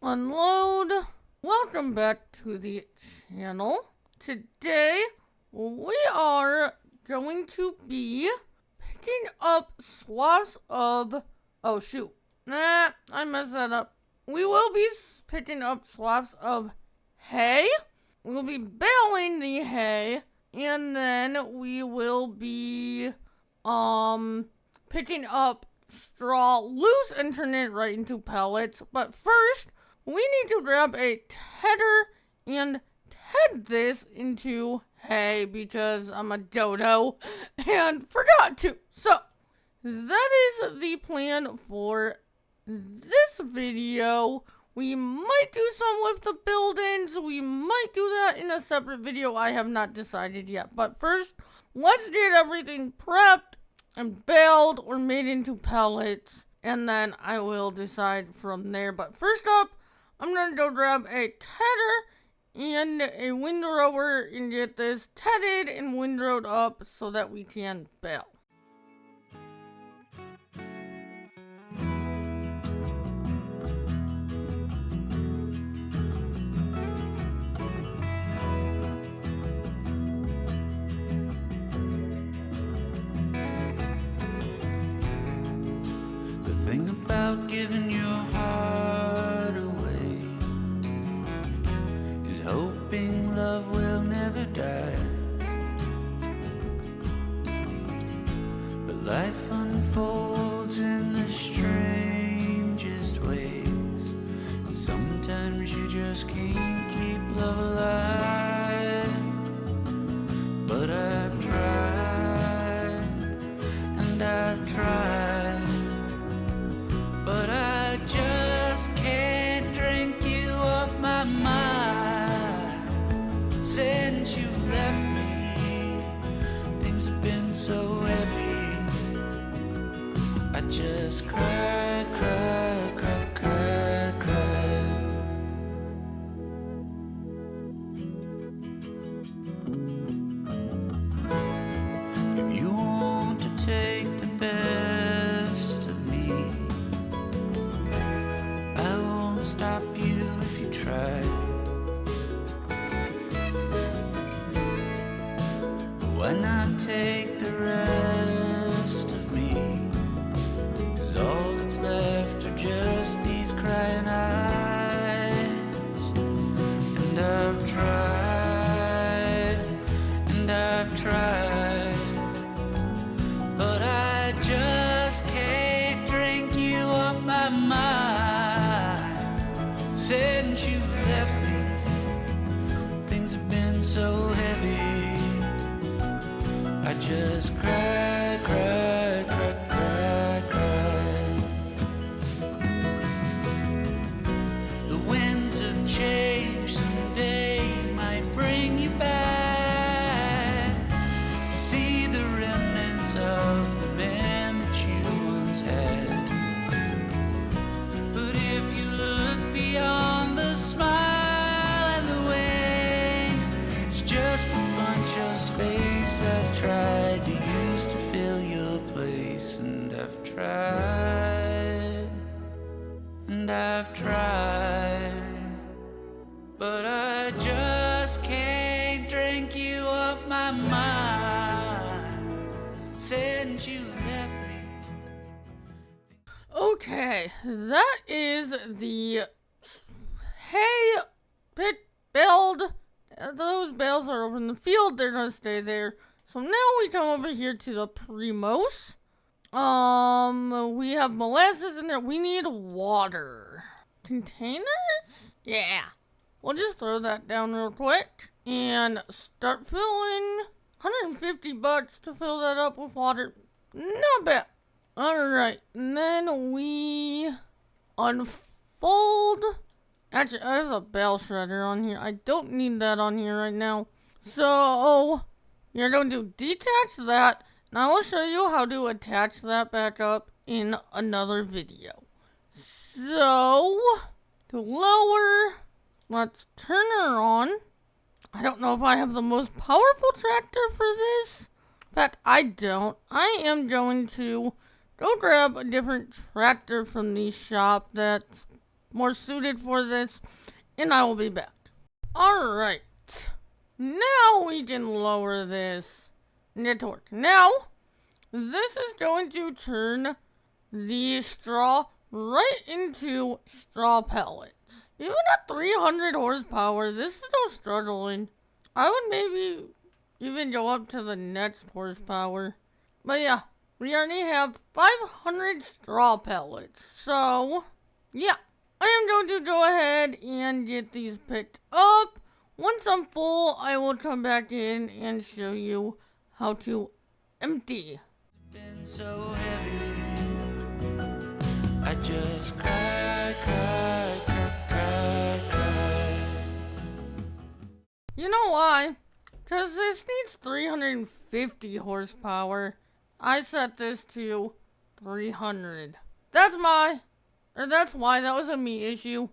unload. Welcome back to the channel. Today we are going to be picking up swaths of, oh shoot, I messed that up. We will be picking up swaths of hay. We'll be baling the hay, and then we will be picking up straw loose and turn it right into pellets. But first, we need to grab a tedder and ted this into hay because I'm a dodo and forgot to. So, that is the plan for this video. We might do some with the buildings. We might do that in a separate video. I have not decided yet. But first, let's get everything prepped and baled or made into pellets. And then I will decide from there. But first up, I'm going to go grab a tedder and a windrower and get this tedded and windrowed up so that we can bale. Thing about giving your heart away is hoping love will never die. But life unfolds in the strangest ways, and sometimes you just can't keep love alive. But I've tried, and I've tried, but I just can't drink you off my mind. Since you left me, things have been so heavy. I just cry, cry, cry, cry, cry. If you want to take the best of me, stop you if you try. Why not take the rest of me? 'Cause all that's left are just these crying eyes. And I've tried, and I've tried, but I just can't drink you off my mind. Since you left me, things have been so heavy. I just cry, cry, cry, cry, cry. The winds of change someday might bring you back to see the remnants of the man that you once had. But if you look beyond the smile and the way, it's just a bunch of space I tried to use to fill your place. And I've tried, and I've tried, but I just can't drink you off my mind since you left me. Okay, that is the hay pit build. Those bales are over in the field. They're gonna stay there. So now we come over here to the Primos. We have molasses in there. We need water. Containers? Yeah. We'll just throw that down real quick and start filling. $150 to fill that up with water. Not bad. Alright, and then we unfold. Actually, I have a bale shredder on here. I don't need that on here right now. So, you're going to detach that. And I will show you how to attach that back up in another video. So, to lower, let's turn her on. I don't know if I have the most powerful tractor for this. In fact, I don't. I am going to go grab a different tractor from the shop that's more suited for this, and I will be back. Alright, now we can lower this into torque. Now, this is going to turn the straw right into straw pellets. Even at 300 horsepower, this is still struggling. I would maybe even go up to the next horsepower. But yeah, we already have 500 straw pellets. So, yeah, I am going to go ahead and get these picked up. Once I'm full, I will come back in and show you how to empty. Been so heavy, I just cry, cry, cry, cry, cry. You know why? Because this needs 350 horsepower. I set this to 300. That's why that was a me issue,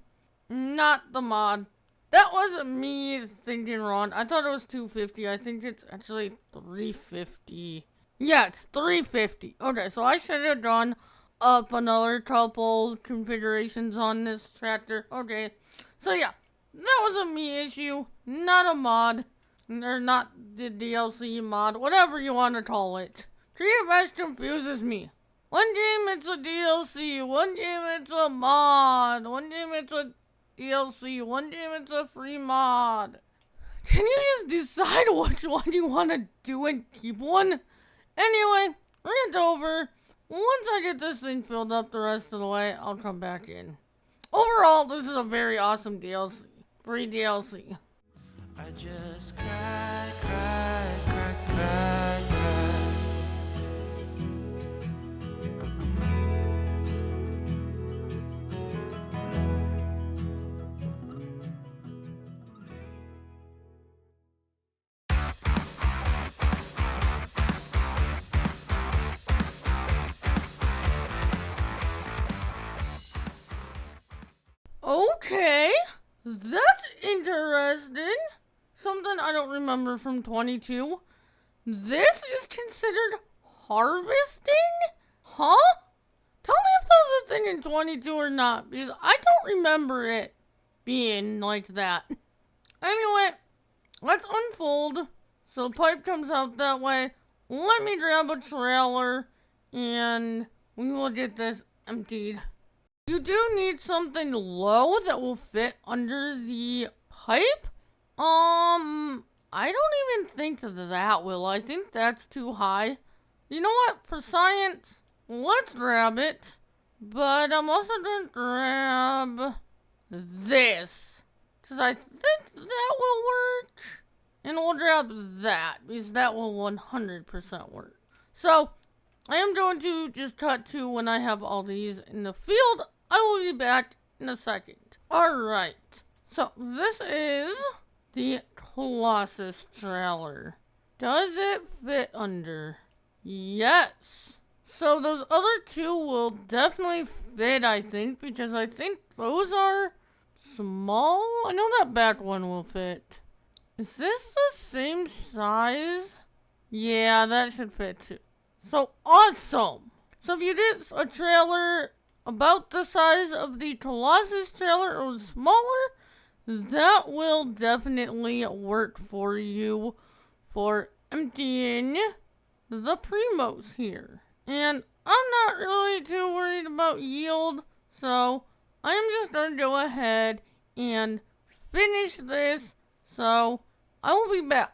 not the mod. That was me thinking wrong. I thought it was 250. I think it's actually 350. Yeah, it's 350. Okay, so I should have done up another couple configurations on this tractor. Okay, so yeah, that was a me issue, not a mod. Or not the DLC mod, whatever you want to call it. Creative Mesh confuses me. One game it's a DLC, one game it's a mod, one game it's a DLC, one game it's a free mod. Can you just decide which one you want to do and keep one? Anyway, rant over. Once I get this thing filled up the rest of the way, I'll come back in. Overall, this is a very awesome DLC. Free DLC. I just cry, cry, cry, cry, cry. Okay, that's interesting. Something I don't remember from 22. This is considered harvesting? Huh? Tell me if that was a thing in 22 or not, because I don't remember it being like that. Anyway, let's unfold. So the pipe comes out that way. Let me grab a trailer, and we will get this emptied. You do need something low that will fit under the pipe. I don't even think that will. I think that's too high. You know what? For science, let's grab it. But I'm also going to grab this, because I think that will work. And we'll grab that, because that will 100% work. So, I am going to just cut to when I have all these in the field. I will be back in a second. Alright, so this is the Colossus trailer. Does it fit under? Yes. So those other two will definitely fit, I think, because I think those are small. I know that back one will fit. Is this the same size? Yeah, that should fit too. So awesome. So if you did a trailer about the size of the Colossus trailer or smaller, that will definitely work for you for emptying the Primos here. And I'm not really too worried about yield, so I am just going to go ahead and finish this. So I will be back.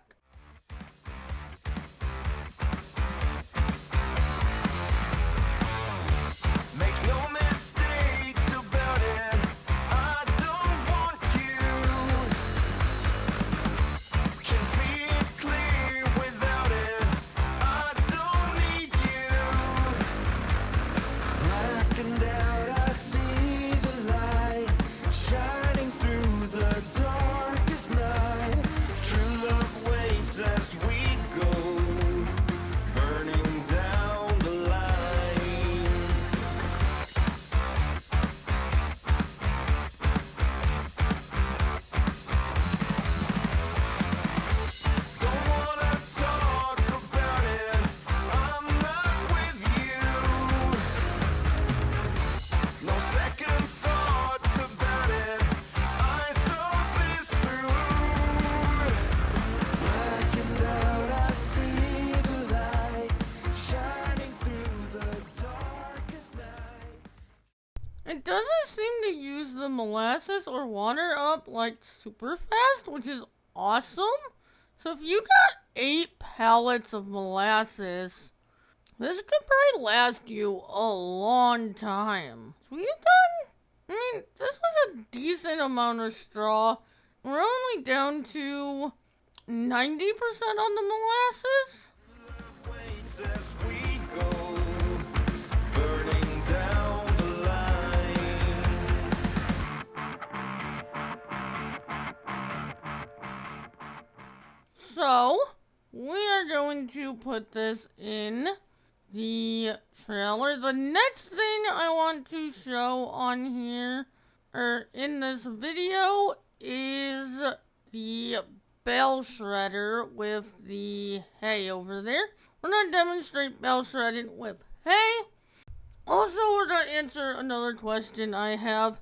Shining through the darkest night, true love waits. molasses or water up like super fast, which is awesome. So if you got 8 pallets of molasses, this could probably last you a long time. So we done, I mean, this was a decent amount of straw. We're only down to 90% on the molasses. So, we are going to put this in the trailer. The next thing I want to show on here, or in this video, is the bale shredder with the hay over there. We're going to demonstrate bale shredding with hay. Also, we're going to answer another question I have.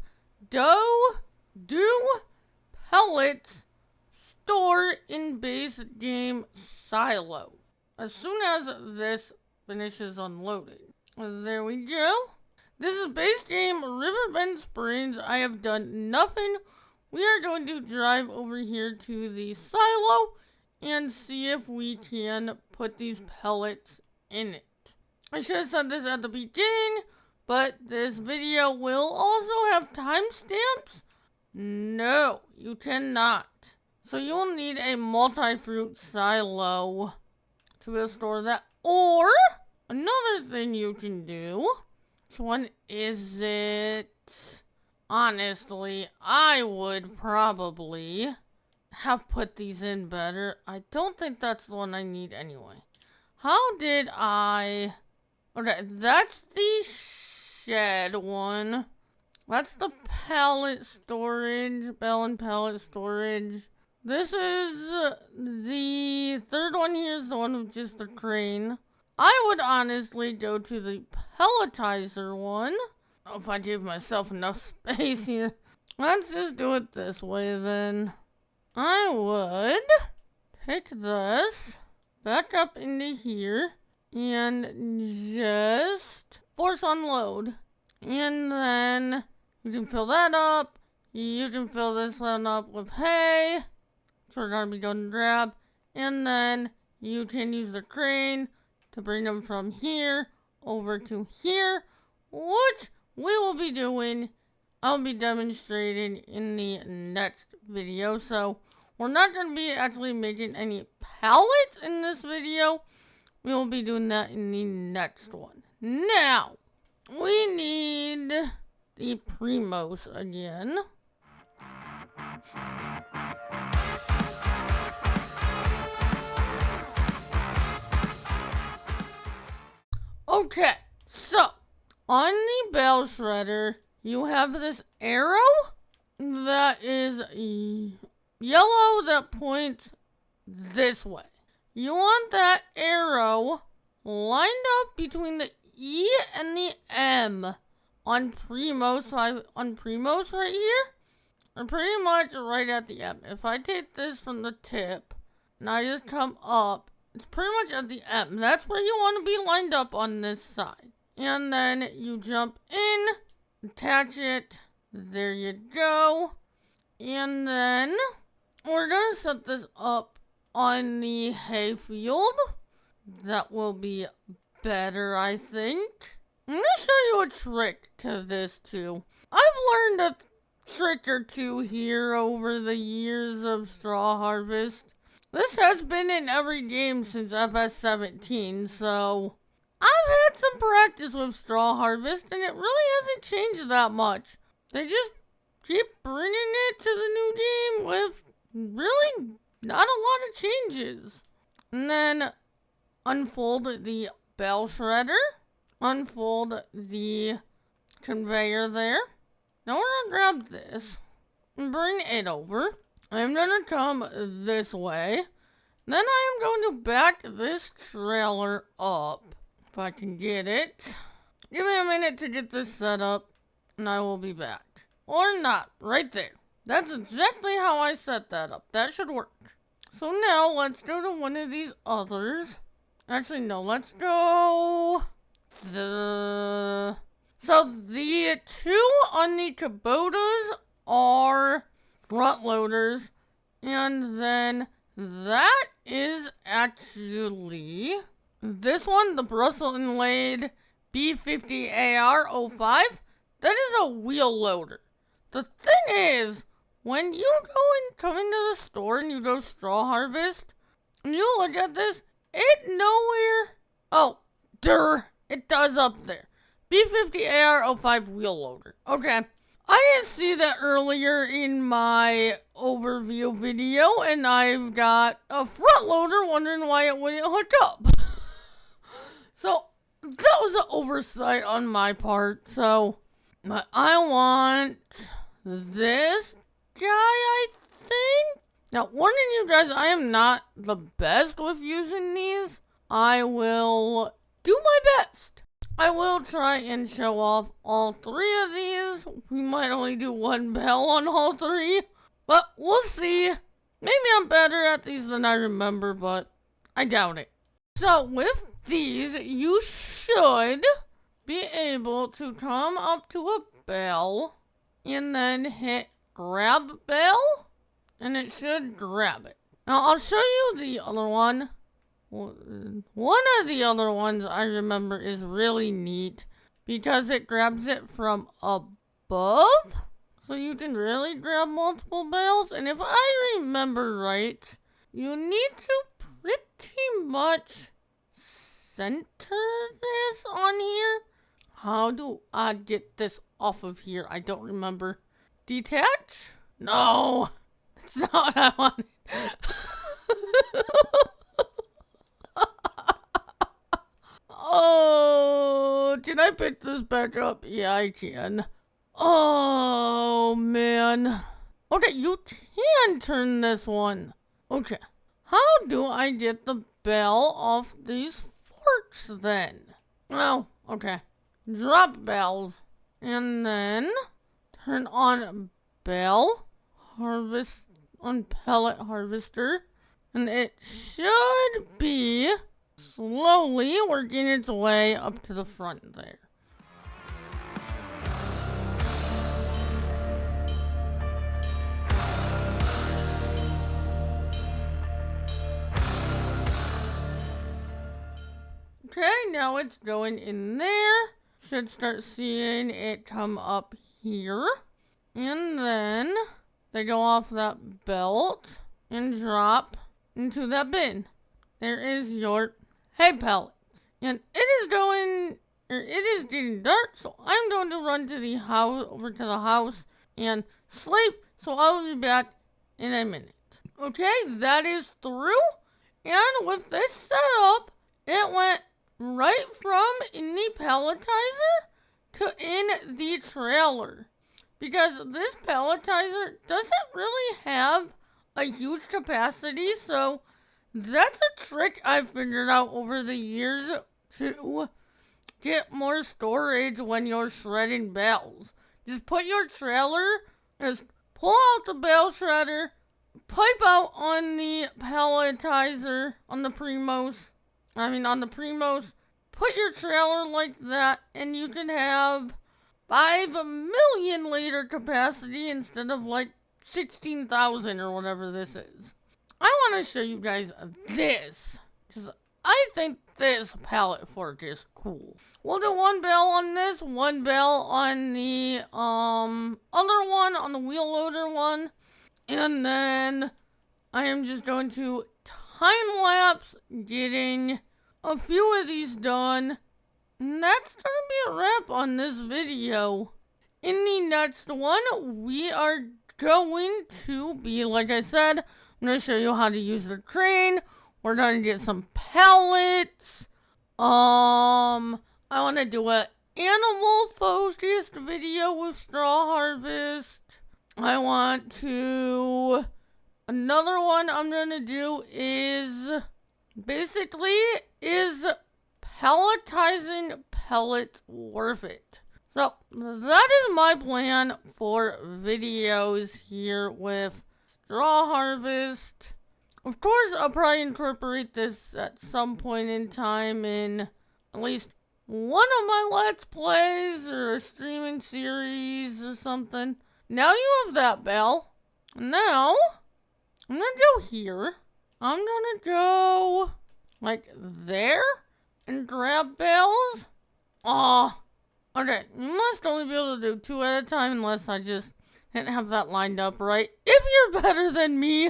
Do pellets store in base game silo as soon as this finishes unloading? There we go. This is base game Riverbend Springs. I have done nothing. We are going to drive over here to the silo and see if we can put these pellets in it. I should have said this at the beginning, but this video will also have timestamps. No, you cannot. So you'll need a multi-fruit silo to be able to store that. Or, another thing you can do. Which one is it? Honestly, I would probably have put these in better. I don't think that's the one I need anyway. How did I... Okay, that's the shed one. That's the pallet storage, bale and pallet storage. This is the third one here is the one with just the crane. I would honestly go to the pelletizer one. If I give myself enough space here. Let's just do it this way then. I would pick this back up into here and just force unload. And then you can fill that up. You can fill this one up with hay. So we're going to be going to grab. And then you can use the crane to bring them from here over to here, which we will be doing. I'll be demonstrating in the next video. So we're not going to be actually making any pallets in this video. We will be doing that in the next one. Now, we need the Primos again. Okay, so on the bale shredder, you have this arrow that is yellow that points this way. You want that arrow lined up between the E and the M on Primos right here, or pretty much right at the M. If I take this from the tip and I just come up, it's pretty much at the M. That's where you want to be lined up on this side. And then you jump in, attach it, there you go. And then we're going to set this up on the hay field. That will be better, I think. I'm going to show you a trick to this too. I've learned a trick or two here over the years of straw harvest. This has been in every game since FS17, so I've had some practice with straw harvest, and it really hasn't changed that much. They just keep bringing it to the new game with really not a lot of changes. And then unfold the bale shredder, unfold the conveyor there. Now we're gonna grab this and bring it over. I'm gonna come this way. Then I am going to back this trailer up. If I can get it. Give me a minute to get this set up, and I will be back. Or not, right there. That's exactly how I set that up. That should work. So now, let's go to one of these others. Actually, no, let's go... So the two on the Kubotas front loaders. And then that is actually this one, the Brussels inlaid B50AR05. That is a wheel loader. The thing is, when you come into the store and you go straw harvest, and you look at this, it nowhere. Oh, it does up there. B50AR05 wheel loader. Okay. I didn't see that earlier in my overview video, and I've got a front loader wondering why it wouldn't hook up. So, that was an oversight on my part. So, but I want this guy, I think. Now, warning you guys, I am not the best with using these. I will do my best. I will try and show off all three of these. We might only do one bell on all three, but we'll see. Maybe I'm better at these than I remember, but I doubt it. So with these, you should be able to come up to a bell and then hit grab bell, and it should grab it. Now I'll show you the other one. One of the other ones I remember is really neat because it grabs it from above. So you can really grab multiple bales. And if I remember right, you need to pretty much center this on here. How do I get this off of here? I don't remember. Detach? No, that's not what I wanted. Oh, can I pick this back up? Yeah, I can. Oh, man. Okay, you can turn this one. Okay. How do I get the bell off these forks then? Oh, okay. Drop bells. And then turn on bell. Harvest on pellet harvester. And it should be slowly working its way up to the front there. Okay, now it's going in there. Should start seeing it come up here. And then they go off that belt and drop into that bin. There is your hay pellet. And it is getting dark, so I'm going to run to the house, over to the house and sleep. So I'll be back in a minute. Okay, that is through. And with this setup, it went right from in the pelletizer to in the trailer. Because this pelletizer doesn't really have a huge capacity, so that's a trick I figured out over the years to get more storage when you're shredding bales. Just put your trailer, just pull out the bale shredder, pipe out on the pelletizer, on the Primos, put your trailer like that, and you can have 5 million liter capacity instead of like 16,000 or whatever this is. I want to show you guys this, because I think this pallet fork is cool. We'll do one bell on this, one bell on the other one, on the wheel loader one, and then I am just going to time lapse getting a few of these done, and that's going to be a wrap on this video. In the next one, we are going to be, like I said, I'm going to show you how to use the crane. We're going to get some pellets. I want to do an animal focused video with straw harvest. Another one I'm going to do is pelletizing pellets worth it? So that is my plan for videos here with straw harvest. Of course, I'll probably incorporate this at some point in time in at least one of my Let's Plays or a streaming series or something. Now you have that bell. Now, I'm gonna go here. I'm gonna go like there and grab bells. Oh, okay. You must only be able to do 2 at a time unless I just didn't have that lined up right. If you're better than me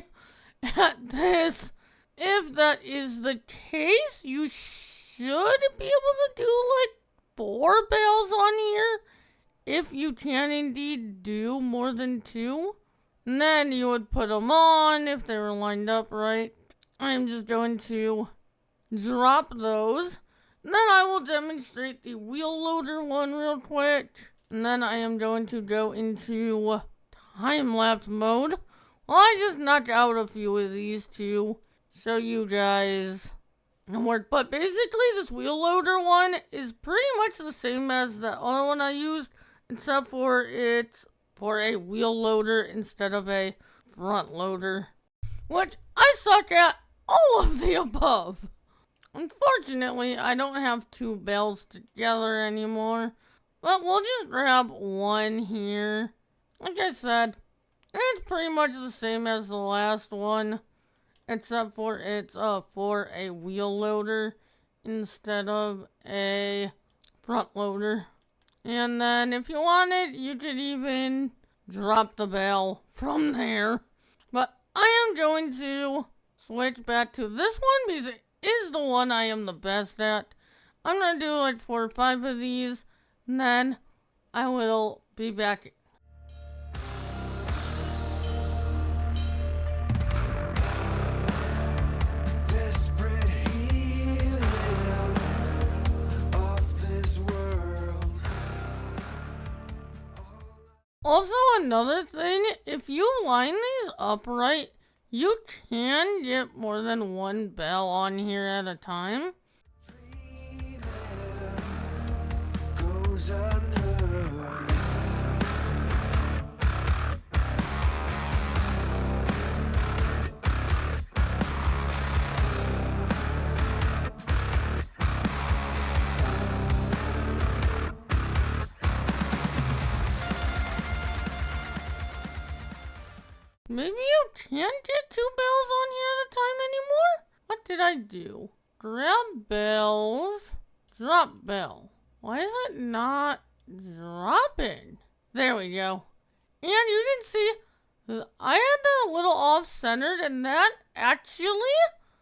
at this, if that is the case, you should be able to do like 4 bells on here. If you can indeed do more than 2. And then you would put them on if they were lined up right. I'm just going to drop those. And then I will demonstrate the wheel loader one real quick. And then I am going to go into time-lapse mode. Well, I just knocked out a few of these to show you guys the work. But basically, this wheel loader one is pretty much the same as the other one I used, except for it's for a wheel loader instead of a front loader, which I suck at all of the above. Unfortunately, I don't have 2 bells together anymore, but we'll just grab one here. Like I said, it's pretty much the same as the last one, except for it's for a wheel loader instead of a front loader. And then if you wanted, you could even drop the bell from there. But I am going to switch back to this one because it is the one I am the best at. I'm going to do like 4 or 5 of these, and then I will be back. Also, another thing, if you line these up right, you can get more than 1 bell on here at a time. Maybe you can't get 2 bells on here at a time anymore? What did I do? Grab bells. Drop bell. Why is it not dropping? There we go. And you can see I had that a little off-centered and that actually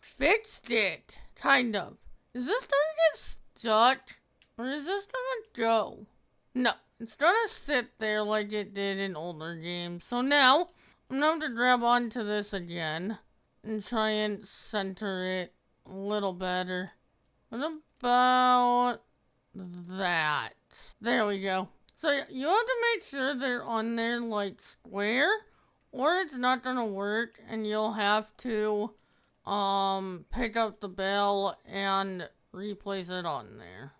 fixed it. Kind of. Is this gonna get stuck? Or is this gonna go? No. It's gonna sit there like it did in older games. So now I'm going to grab onto this again and try and center it a little better. What about that? There we go. So you have to make sure they're on there like square, or it's not going to work and you'll have to pick up the bell and replace it on there.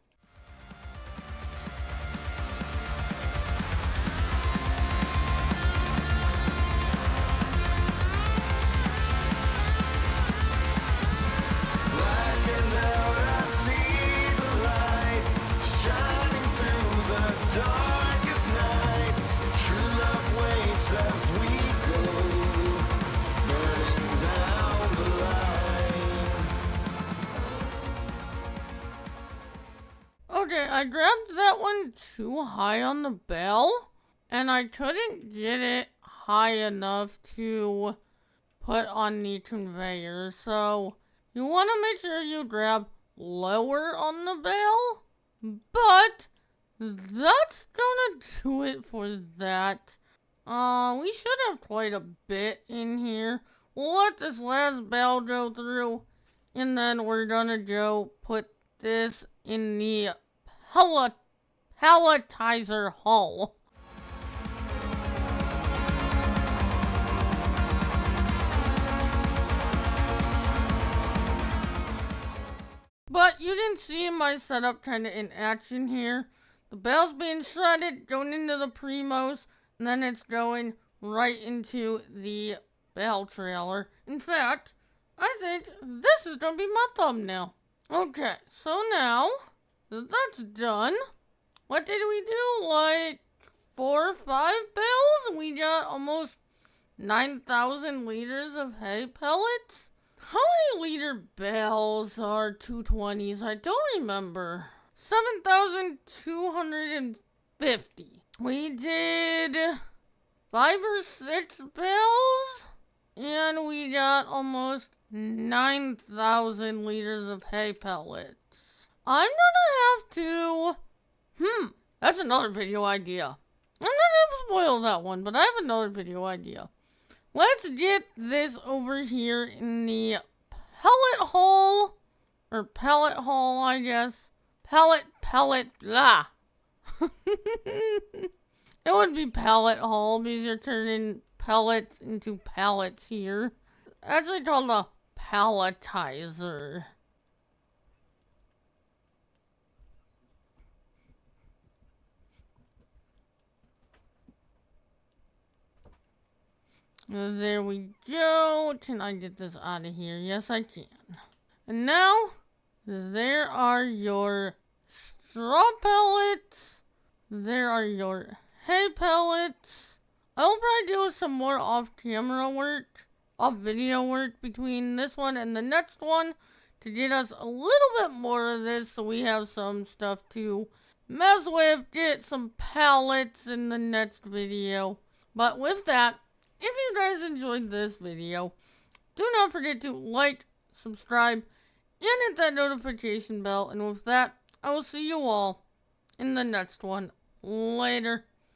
Darkest nights, true love waits as we go, burning down the line. Okay, I grabbed that one too high on the bell, and I couldn't get it high enough to put on the conveyor, so you want to make sure you grab lower on the bell, but that's gonna do it for that. We should have quite a bit in here. We'll let this last bell go through, and then we're gonna go put this in the pelletizer hull. But you can see my setup kind of in action here. The bell's being shredded, going into the Primos, and then it's going right into the bell trailer. In fact, I think this is going to be my thumbnail. Okay, so now that that's done, what did we do? Like 4 or 5 bells? We got almost 9,000 liters of hay pellets? How many liter bales are 220s? I don't remember. 7,250. We did 5 or 6 bales, and we got almost 9,000 liters of hay pellets. I'm gonna have to... that's another video idea. I'm not gonna spoil that one, but I have another video idea. Let's get this over here in the pellet hole. Or pellet hole, I guess. Pellet, blah. It would be pellet hole because you're turning pellets into pallets here. Actually called a palletizer. There we go. Can I get this out of here? Yes, I can. And now, there are your straw pellets. There are your hay pellets. I'll probably do some more off-camera work, off-video work between this one and the next one to get us a little bit more of this so we have some stuff to mess with, get some pallets in the next video. But with that, if you guys enjoyed this video, do not forget to like, subscribe, and hit that notification bell. And with that, I will see you all in the next one. Later.